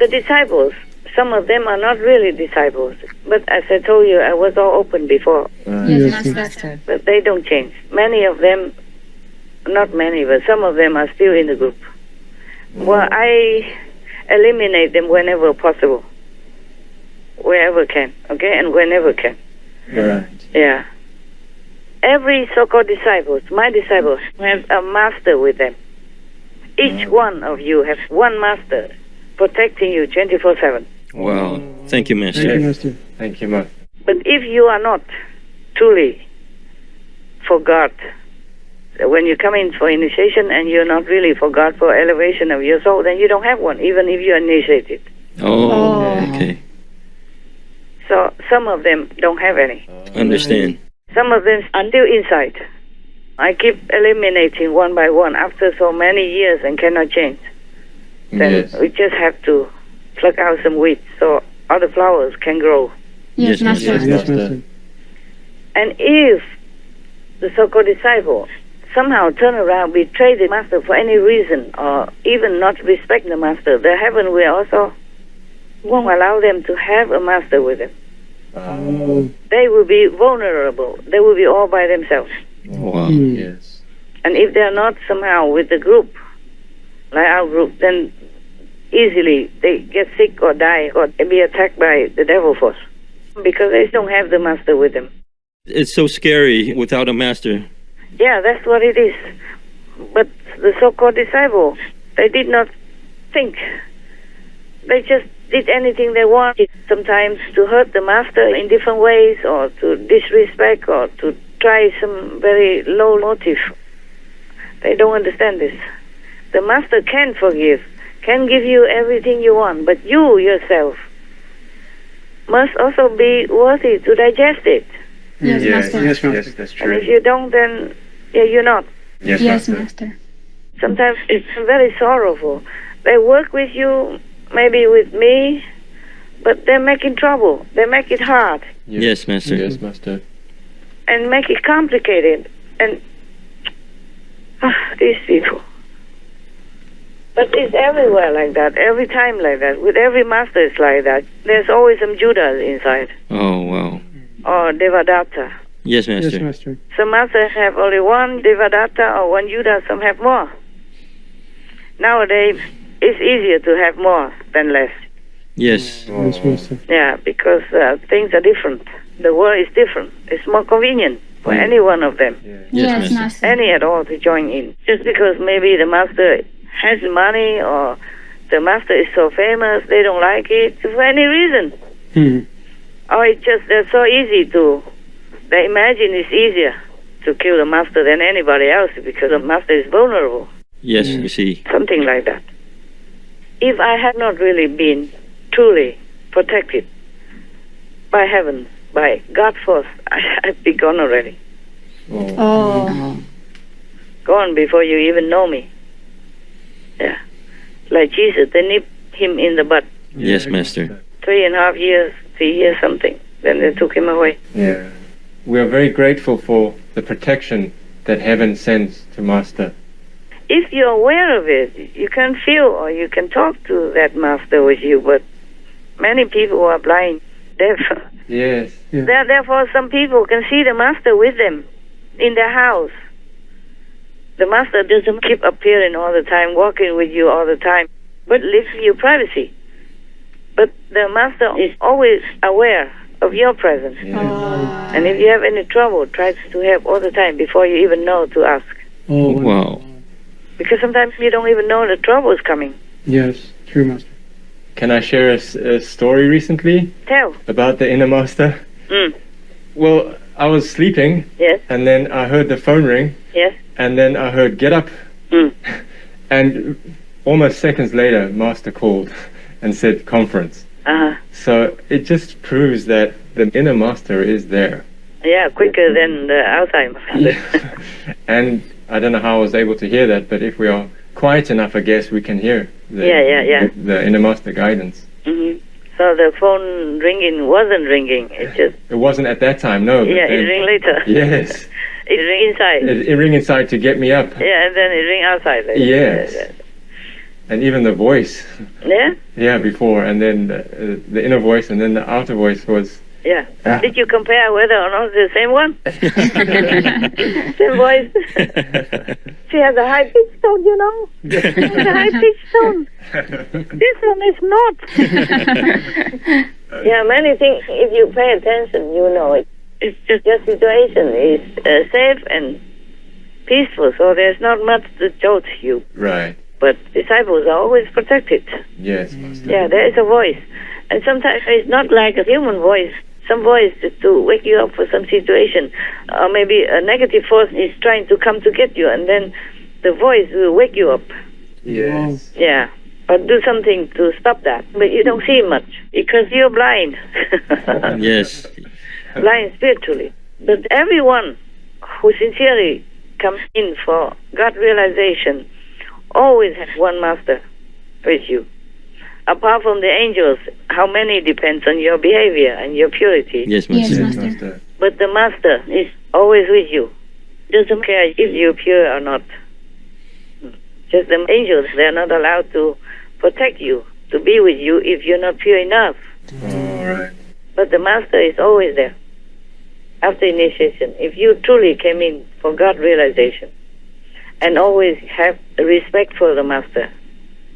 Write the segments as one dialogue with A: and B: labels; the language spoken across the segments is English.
A: The disciples, some of them are not really disciples. But as I told you, I was all open before.
B: Yes, Master.
A: But they don't change. Many of them, not many, but some of them are still in the group. Well, I eliminate them whenever possible. Wherever can, okay? And whenever can.
C: Right.
A: Yeah. Every so-called disciples, my disciples, have a master with them. Each one of you has one master protecting you 24/7.
D: Wow. Thank you, Master.
C: Thank you, Master. Thank you, Master.
A: But if you are not truly for God, when you come in for initiation and you're not really for God, for elevation of your soul, then you don't have one, even if you're initiated.
D: Okay.
A: So some of them don't have any.
D: Understand.
A: Some of them are still inside. I keep eliminating one by one after so many years and cannot change. Then we just have to pluck out some weeds so other flowers can grow.
B: Yes, Master.
C: Yes, Master.
A: And if the so-called disciple somehow turn around, betray the master for any reason, or even not respect the master, the heaven will also won't allow them to have a master with them. They will be vulnerable. They will be all by themselves.
D: Wow.
C: Yes.
A: And if they're not somehow with the group, like our group, then easily they get sick or die or be attacked by the devil force because they don't have the master with them.
D: It's so scary without a master.
A: Yeah, that's what it is. But the so-called disciple, they did not think. They just did anything they wanted, sometimes to hurt the master in different ways or to disrespect or to try some very low motive. They don't understand this. The master can forgive, can give you everything you want, but you yourself must also be worthy to digest it.
B: Yes, Master.
C: Yes, Master. Yes, that's
A: And
C: true.
A: if you don't, then you're not.
B: Yes, Master.
A: Sometimes it's very sorrowful. They work with you, maybe with me, but they make it trouble. They make it hard
D: Yes, Master.
C: Yes, Master.
A: and make it complicated. And these people. But it's everywhere like that, every time like that. With every master it's like that. There's always some Judas inside,
D: Oh, wow.
A: or Devadatta.
D: Yes, Master.
C: Yes, Master.
A: Some masters have only one Devadatta or one Judas, some have more. Nowadays, it's easier to have more than less.
D: Yes.
C: Yes, Master.
A: Yeah, because things are different. The world is different. It's more convenient for any one of them,
B: Yes,
D: Master.
B: Master.
A: any at all, to join in. Just because maybe the master has money or the master is so famous, they don't like it for any reason. Or it's just they're so easy to, they imagine it's easier to kill the master than anybody else because the master is vulnerable.
D: Yes, we see.
A: Something like that. If I had not really been truly protected by heaven, by God first, I'd be gone already.
B: Oh.
A: Gone before you even know me. Yeah. Like Jesus, they nipped him in the butt.
D: Yes, Master.
A: 3.5 years, 3 years something. Then they took him away.
C: Yeah. We are very grateful for the protection that heaven sends to Master.
A: If you're aware of it, you can feel or you can talk to that master with you, but many people are blind, deaf.
C: Yes.
A: Therefore, some people can see the master with them in their house. The master doesn't keep appearing all the time, walking with you all the time, but leaves you privacy. But the master is always aware of your presence. And if you have any trouble, tries to help all the time before you even know to ask.
D: Wow.
A: Because sometimes you don't even know the trouble is coming.
C: Yes, true, Master. Can I share a story recently
A: Tell.
C: about the inner Master? Well, I was sleeping,
A: Yes,
C: and then I heard the phone ring,
A: yes.
C: and then I heard get up, and almost seconds later, Master called and said conference. So it just proves that the inner Master is there.
A: Yeah, quicker than the outside master.
C: And I don't know how I was able to hear that, but if we are quiet enough, I guess we can hear the inner Master guidance.
A: So the phone ringing wasn't ringing. It
C: wasn't at that time, no.
A: it ring later.
C: Yes.
A: It ring inside.
C: It ring inside to get me up.
A: Yeah, and then it ring outside. Like
C: Yes. and even the voice.
A: Yeah?
C: Yeah, before, and then the inner voice, and then the outer voice was.
A: Yeah.
C: Ah.
A: Did you compare whether or not the same one? Same voice. She has a high pitched tone, you know. She has a high pitched tone. This one is not. Yeah, many things. If you pay attention, you know it. It's just your situation is safe and peaceful, so there's not much to jolt you.
C: Right.
A: But disciples are always protected.
C: Yes, Master.
A: Yeah, there is a voice. And sometimes it's not like a human voice. Some voice to wake you up for some situation. Or maybe a negative force is trying to come to get you, and then the voice will wake you up.
C: Yes.
A: Yeah. But do something to stop that. But you don't see much because you're blind.
D: Yes.
A: Blind spiritually. But everyone who sincerely comes in for God realization always has one master with you. Apart from the angels, how many depends on your behavior and your purity.
D: Yes,
B: Yes,
D: Master.
C: Yes,
B: Master.
C: Master.
A: But the master is always with you. Doesn't care if you're pure or not. Just the angels, they're not allowed to protect you, to be with you if you're not pure enough.
C: All right.
A: But the master is always there. After initiation, if you truly came in for God realization and always have respect for the master,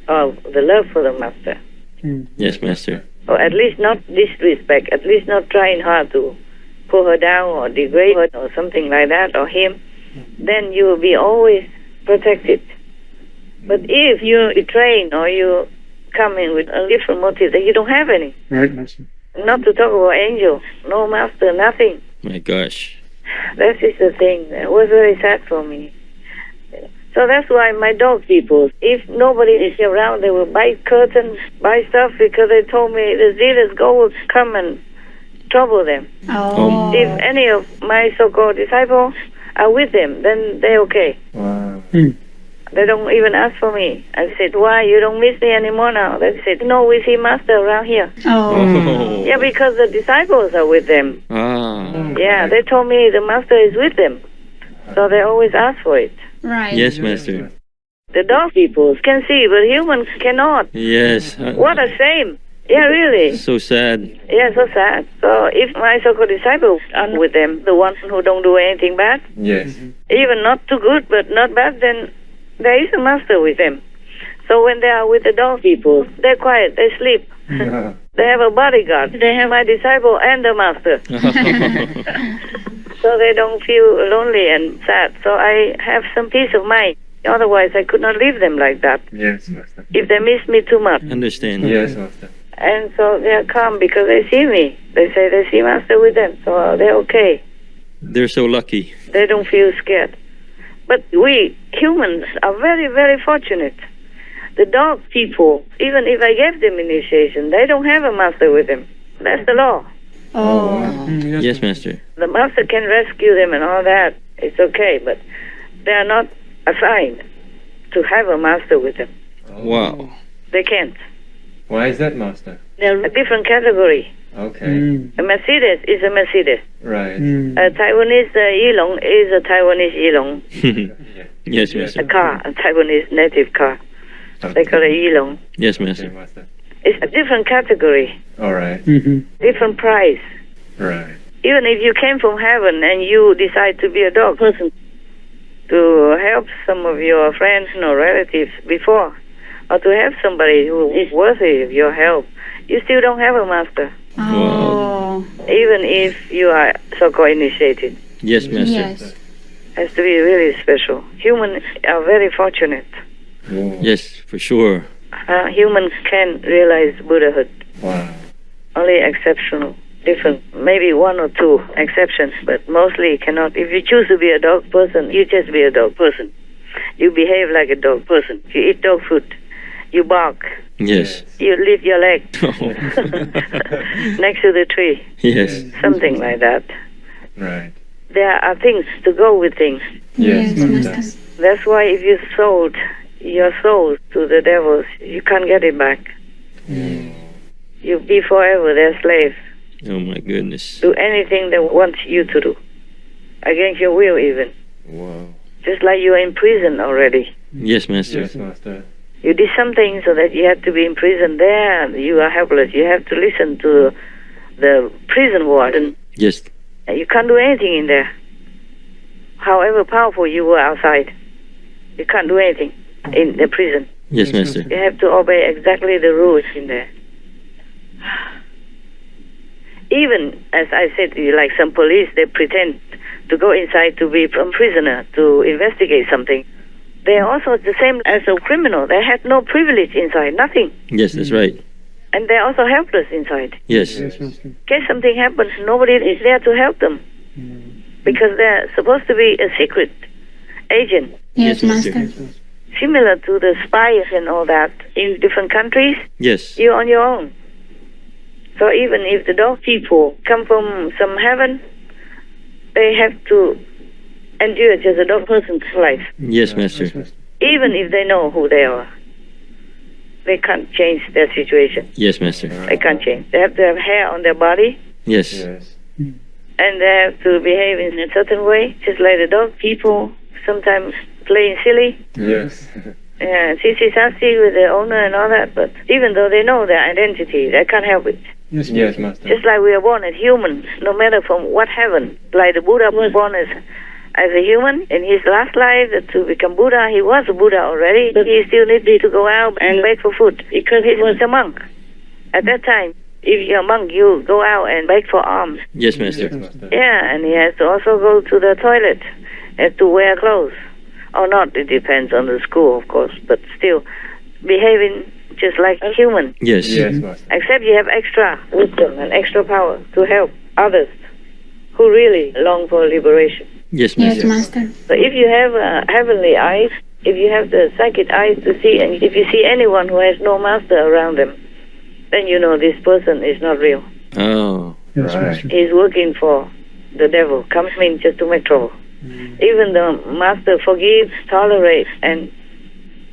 A: or the love for the master,
D: Yes, Master.
A: or at least not disrespect, at least not trying hard to pull her down or degrade her or something like that, or him, then you will be always protected. But if you betray or you come in with a different motive, then you don't have any.
E: Right, Master.
A: Not to talk about angel, no master, nothing.
D: My gosh.
A: That is the thing. It was very sad for me. So that's why my dog people, if nobody is around, they will buy curtains, buy stuff, because they told me the zealous God will come and trouble them.
B: Oh.
A: If any of my so-called disciples are with them, then they're okay.
C: Wow.
A: They don't even ask for me. I said, why? You don't miss me anymore now. They said, no, we see Master around here.
B: Oh.
A: Yeah, because the disciples are with them.
D: Ah.
A: Yeah, they told me the Master is with them. So they always ask for it.
B: Right.
D: Yes, Master.
A: The dog people can see, but humans cannot.
D: Yes.
A: What a shame. Yeah, really.
D: So sad.
A: Yeah, so sad. So if my so-called disciples are with them, the ones who don't do anything bad,
C: Yes.
A: even not too good, but not bad, then there is a master with them. So when they are with the dog people, they're quiet, they sleep. They have a bodyguard. They have my disciple and the master. So they don't feel lonely and sad. So I have some peace of mind. Otherwise, I could not leave them like that
C: Yes, Master.
A: if they miss me too much.
D: Understand.
C: Yes, Master.
A: And so they are calm because they see me. They say they see Master with them, so they're okay.
D: They're so lucky.
A: They don't feel scared. But we humans are very, very fortunate. The dog people, even if I gave them initiation, they don't have a master with them. That's the law.
B: Oh.
D: Yes, Master.
A: The master can rescue them and all that. It's okay, but they are not assigned to have a master with them.
D: Wow.
A: They can't.
C: Why is that, Master?
A: They're a different category.
C: Okay.
A: A Mercedes is a Mercedes.
C: Right.
A: A Taiwanese Yilong is a Taiwanese Yilong.
D: Yes,
A: A
D: Master.
A: car, a Taiwanese native car. They call it Yilong.
D: Yes,
C: Okay,
D: Master.
C: Master.
A: It's a different category,
C: All right.
A: different price.
C: Right.
A: Even if you came from heaven and you decide to be a dog person to help some of your friends or relatives before, or to help somebody who is worthy of your help, you still don't have a master,
B: Oh.
A: even if you are so-called initiated.
D: Yes, Master.
B: Yes.
A: Has to be really special. Humans are very fortunate.
C: Whoa.
D: Yes, for sure.
A: Humans can realize Buddhahood.
C: Wow.
A: Only exceptional, different, maybe one or two exceptions, but mostly cannot. If you choose to be a dog person, you just be a dog person. You behave like a dog person. You eat dog food. You bark.
D: Yes.
A: You lift your leg next to the tree.
D: Yes.
A: Something like that.
C: Right.
A: There are things to go with things.
C: Yes,
B: Yes,
C: Master.
B: Master.
A: That's why if you sold your soul to the devils, you can't get it back. You'll be forever their slave.
D: Oh my goodness.
A: Do anything they want you to do. Against your will even.
C: Wow.
A: Just like you are in prison already.
D: Yes, Master.
C: Yes, Master.
A: You did something so that you had to be in prison there. You are helpless. You have to listen to the prison warden.
D: Yes.
A: You can't do anything in there. However powerful you were outside, you can't do anything in the prison.
D: Yes, Master.
A: You have to obey exactly the rules in there. Even, as I said to you, like some police, they pretend to go inside to be a prisoner, to investigate something. They are also the same as a criminal. They have no privilege inside, nothing.
D: Yes, that's right.
A: And they're also helpless inside.
D: Yes.
A: In case something happens, nobody is there to help them. Because they're supposed to be a secret agent.
B: Yes, Master.
A: Similar to the spies and all that in different countries,
D: Yes.
A: you're on your own. So even if the dog people come from some heaven, they have to endure just a dog person's life.
D: Yes, Master.
A: Even if they know who they are. They can't change their situation.
D: Yes, Master.
A: They can't change. They have to have hair on their body,
D: Yes.
C: Yes.
A: and they have to behave in a certain way, just like the dog people sometimes playing silly.
C: Yes.
A: Sissy sassy with the owner and all that, but even though they know their identity, they can't help it.
C: Yes, Master.
A: Just like we are born as humans, no matter from what heaven. Like the Buddha was born as a human. In his last life, to become Buddha, he was a Buddha already, but he still needed to go out and beg for food because he was a monk. At that time, if you're a monk, you go out and beg for alms.
D: Yes, Master.
A: Yeah, and he has to also go to the toilet, has to wear clothes. Or not, it depends on the school, of course, but still behaving just like a human.
D: Yes.
C: Yes, Master.
A: Except you have extra wisdom and extra power to help others who really long for liberation.
D: Yes,
B: Yes,
D: Master.
B: Master.
A: So if you have heavenly eyes, if you have the psychic eyes to see, and if you see anyone who has no master around them, then you know this person is not real.
D: Oh.
C: Right.
A: He's working for the devil, comes in just to make trouble. Even the master forgives, tolerates, and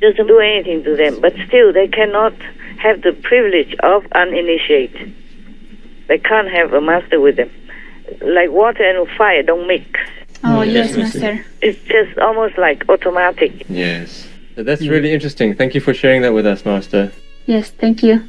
A: doesn't do anything to them, but still they cannot have the privilege of uninitiate. They can't have a master with them. Like water and fire don't mix.
B: Oh,
D: Yes,
B: yes,
D: Master.
B: Master.
A: It's just almost like automatic.
C: Yes. So that's really interesting. Thank you for sharing that with us, Master.
B: Yes, thank you.